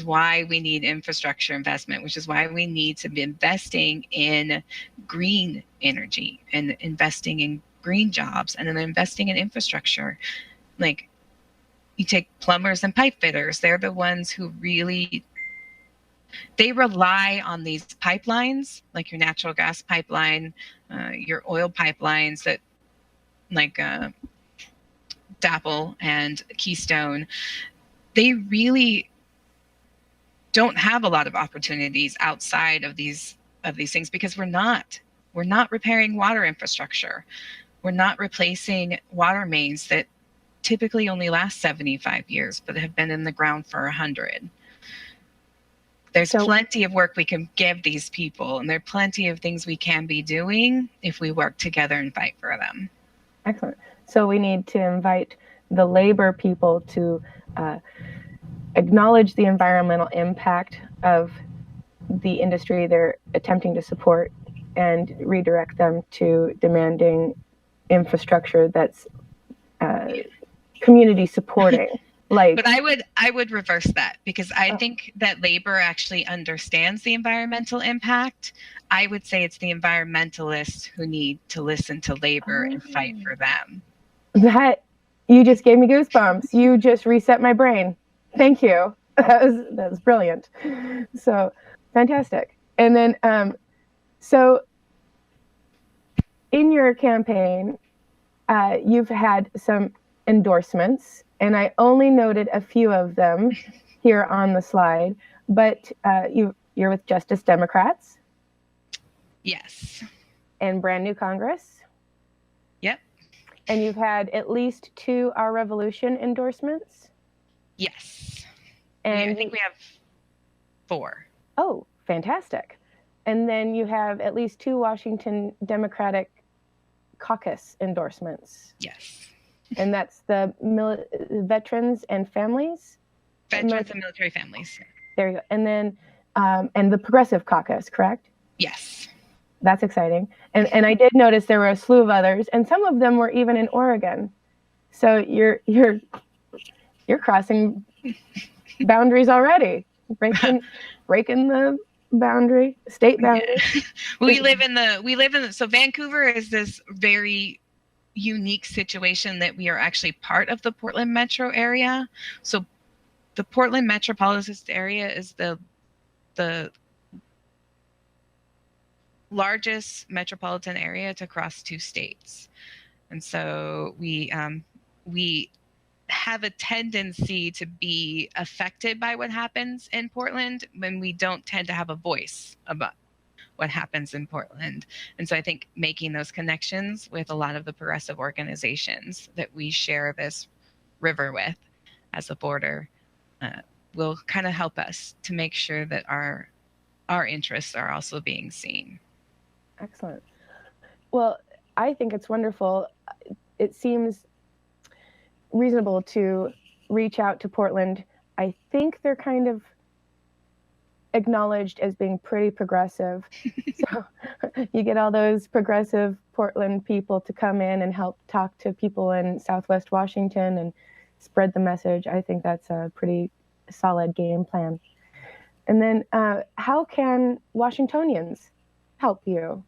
why we need infrastructure investment, which is why we need to be investing in green energy and investing in green jobs and then investing in infrastructure. Like, you take plumbers and pipe fitters, they're the ones who really, they rely on these pipelines, like your natural gas pipeline, your oil pipelines that like DAPL and Keystone. They really don't have a lot of opportunities outside of these things because we're not repairing water infrastructure. We're not replacing water mains that typically only last 75 years but have been in the ground for 100. There's plenty of work we can give these people, and there are plenty of things we can be doing if we work together and fight for them. Excellent. So we need to invite the labor people to acknowledge the environmental impact of the industry they're attempting to support and redirect them to demanding infrastructure that's community supporting. But I would reverse that, because I think that labor actually understands the environmental impact. I would say it's the environmentalists who need to listen to labor and fight for them. That, you just gave me goosebumps. You just reset my brain. Thank you. That was brilliant. So fantastic. And then, so in your campaign, you've had some endorsements, and I only noted a few of them here on the slide, but you're with Justice Democrats. Yes. And Brand New Congress. Yep. And you've had at least 2 Our Revolution endorsements. Yes. And I think we have 4. Oh, fantastic. And then you have at least 2 Washington Democratic Caucus endorsements. Yes. And that's the veterans and families? Veterans and military families. There you go. And then, and the Progressive Caucus, correct? Yes. That's exciting. And I did notice there were a slew of others, and some of them were even in Oregon. So you're crossing boundaries already, breaking the boundary, state boundary. Yeah. we live in the so Vancouver is this very unique situation that we are actually part of the Portland metro area. So the Portland metropolitan area is the largest metropolitan area to cross 2 states. And so we have a tendency to be affected by what happens in Portland when we don't tend to have a voice about what happens in Portland. And so I think making those connections with a lot of the progressive organizations that we share this river with as a border will kind of help us to make sure that our interests are also being seen. Excellent. Well, I think it's wonderful. It seems reasonable to reach out to Portland. I think they're kind of acknowledged as being pretty progressive. So you get all those progressive Portland people to come in and help talk to people in Southwest Washington and spread the message. I think that's a pretty solid game plan. And then how can Washingtonians help you,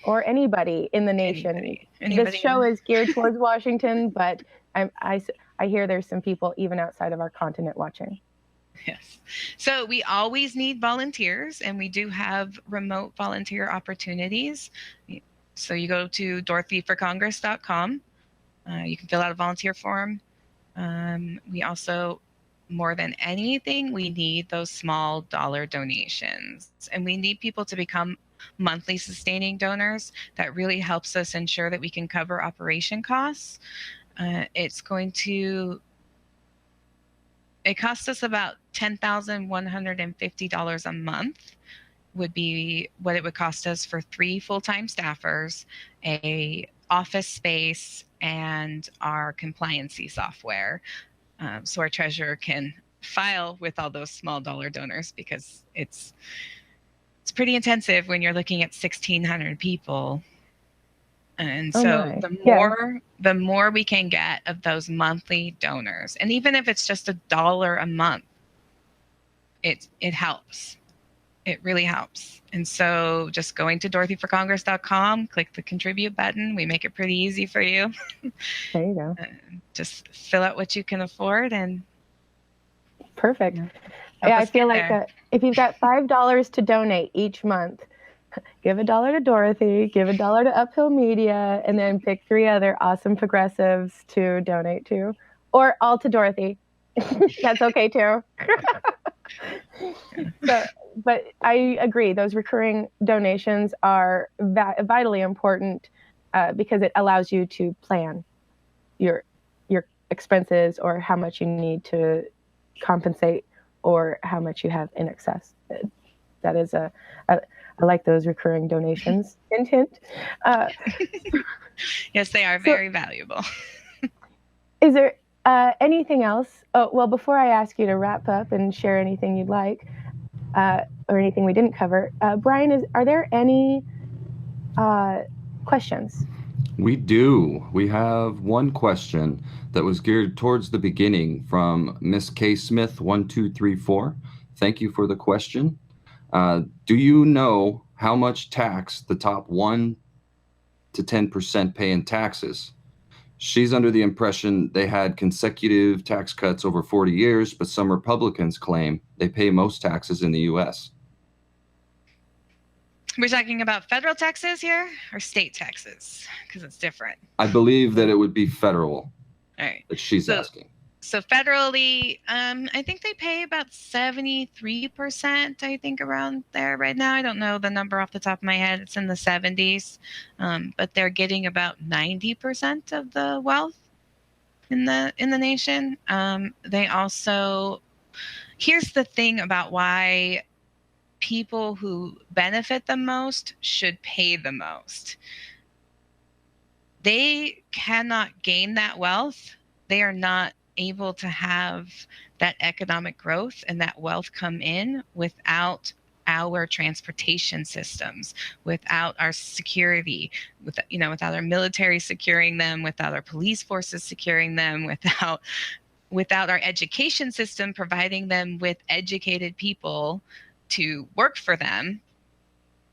or anybody in the nation? Anybody. This show is geared towards Washington, but I hear there's some people even outside of our continent watching. Yes. So we always need volunteers, and we do have remote volunteer opportunities. So you go to dorothyforcongress.com. You can fill out a volunteer form. We also, more than anything, we need those small dollar donations, and we need people to become monthly sustaining donors. That really helps us ensure that we can cover operation costs. It costs us about $10,150 a month would be what it would cost us for 3 full-time staffers, a office space, and our compliancy software. So our treasurer can file with all those small dollar donors, because it's pretty intensive when you're looking at 1,600 people. And so the more we can get of those monthly donors, and even if it's just $1 a month, it helps. It really helps. And so just going to dorothyforcongress.com, click the contribute button. We make it pretty easy for you. There you go. Just fill out what you can afford and perfect. help Yeah, I us feel get like there. if you've got $5 to donate each month, give $1 to Dorothy, give $1 to Uphill Media, and then pick 3 other awesome progressives to donate to, or all to Dorothy. That's okay too. So, but I agree, those recurring donations are vitally important because it allows you to plan your expenses or how much you need to compensate or how much you have in excess. That is I like those recurring donations. Hint, hint. Yes, they are So very valuable. is there anything else? Oh, well, before I ask you to wrap up and share anything you'd like or anything we didn't cover, Brian, are there any questions? We do. We have one question that was geared towards the beginning from Miss K. Smith 1234. Thank you for the question. Do you know how much tax the top 1 to 10% pay in taxes? She's under the impression they had consecutive tax cuts over 40 years, but some Republicans claim they pay most taxes in the U.S. We're talking about federal taxes here or state taxes? Because it's different. I believe that it would be federal. All right. That she's asking. So federally, I think they pay about 73%, I think, around there right now. I don't know the number off the top of my head. It's in the 70s. But they're getting about 90% of the wealth in the nation. They also, here's the thing about why people who benefit the most should pay the most. They cannot gain that wealth. They are not able to have that economic growth and that wealth come in without our transportation systems, without our security, without our military securing them, without our police forces securing them, without our education system providing them with educated people to work for them.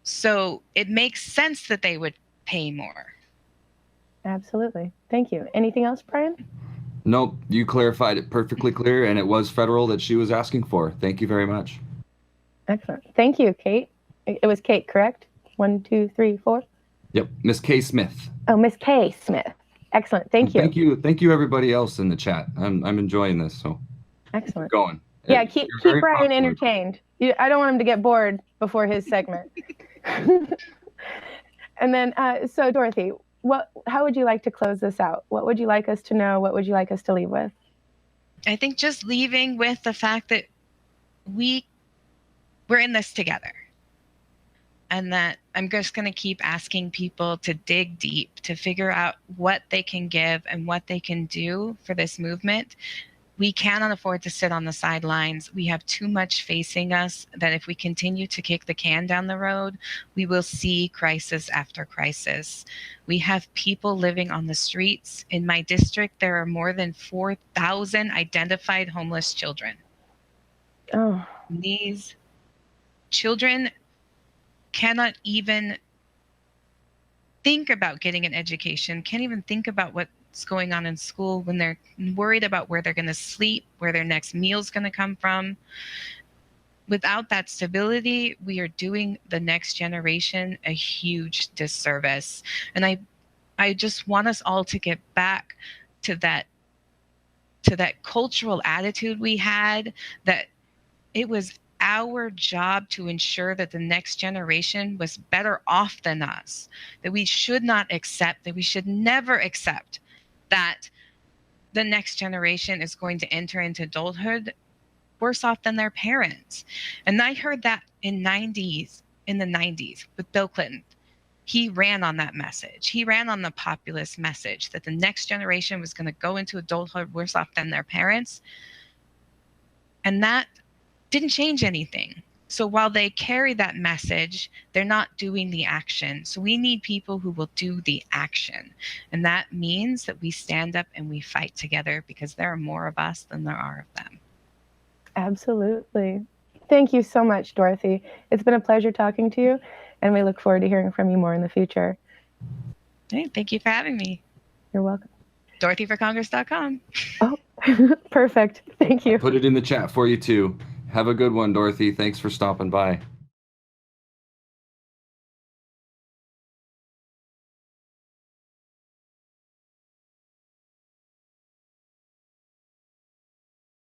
So it makes sense that they would pay more. Absolutely. Thank you. Anything else, Brian? Nope, you clarified it perfectly clear, and it was federal that she was asking for. Thank you very much. Excellent. Thank you, Kate. It was Kate, correct? 1, 2, 3, 4? Yep, Miss K. Smith. Oh, Miss K. Smith. Excellent. Thank you. Thank you, everybody else in the chat. I'm enjoying this. So excellent. Keep going. Yeah, keep Brian entertained. I don't want him to get bored before his segment. And then, so Dorothy, how would you like to close this out? What would you like us to know? What would you like us to leave with? I think just leaving with the fact that we're in this together. And that I'm just going to keep asking people to dig deep, to figure out what they can give and what they can do for this movement. We cannot afford to sit on the sidelines. We have too much facing us that if we continue to kick the can down the road, we will see crisis after crisis. We have people living on the streets. In my district, there are more than 4,000 identified homeless children. Oh. These children cannot even think about getting an education, can't even think about what's going on in school when they're worried about where they're going to sleep, where their next meal's going to come from. Without that stability, we are doing the next generation a huge disservice. And I just want us all to get back to that cultural attitude we had, that it was our job to ensure that the next generation was better off than us, that we should not accept, that we should never accept that the next generation is going to enter into adulthood worse off than their parents. And I heard that in the 90s with Bill Clinton. He ran on that message. He ran on the populist message that the next generation was going to go into adulthood worse off than their parents. And that didn't change anything. So while they carry that message, they're not doing the action. So we need people who will do the action. And that means that we stand up and we fight together, because there are more of us than there are of them. Absolutely. Thank you so much, Dorothy. It's been a pleasure talking to you, and we look forward to hearing from you more in the future. Hey, thank you for having me. You're welcome. DorothyForCongress.com. Oh, perfect. Thank you. Put it in the chat for you too. Have a good one, Dorothy. Thanks for stopping by.